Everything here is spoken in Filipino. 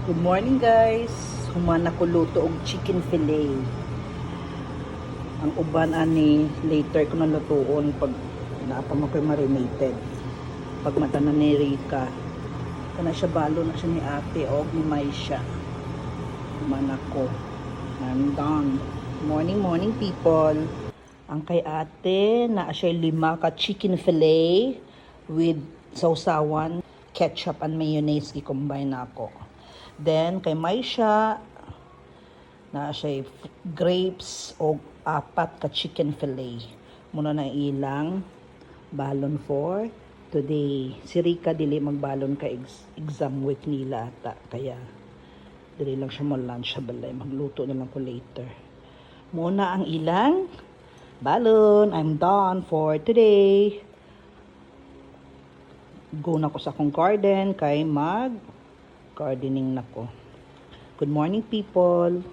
Good morning guys. Humana ko luto og chicken fillet. Ang uban ani later ko na lutoon pag naapa mo koy marinated. Pag mata na ni Rika. Kana siya balo na siya ni ate og ni Maisha. Humana ko. I'm done. Morning people. Ang kay ate na siya 5 ka chicken fillet with sausawan, ketchup and mayonnaise i-combine na ako. Then, kay Maisha, na siya grapes o 4 ka chicken fillet. Muna na ilang balon for today. Si Rika dili magbalon ka exam week nila ata. Kaya, dili lang siya mo lunch sa balay. Magluto na lang ko later. Muna ang ilang balon. I'm done for today. Go na ko sa akong garden kay gardening na ko. Good morning people.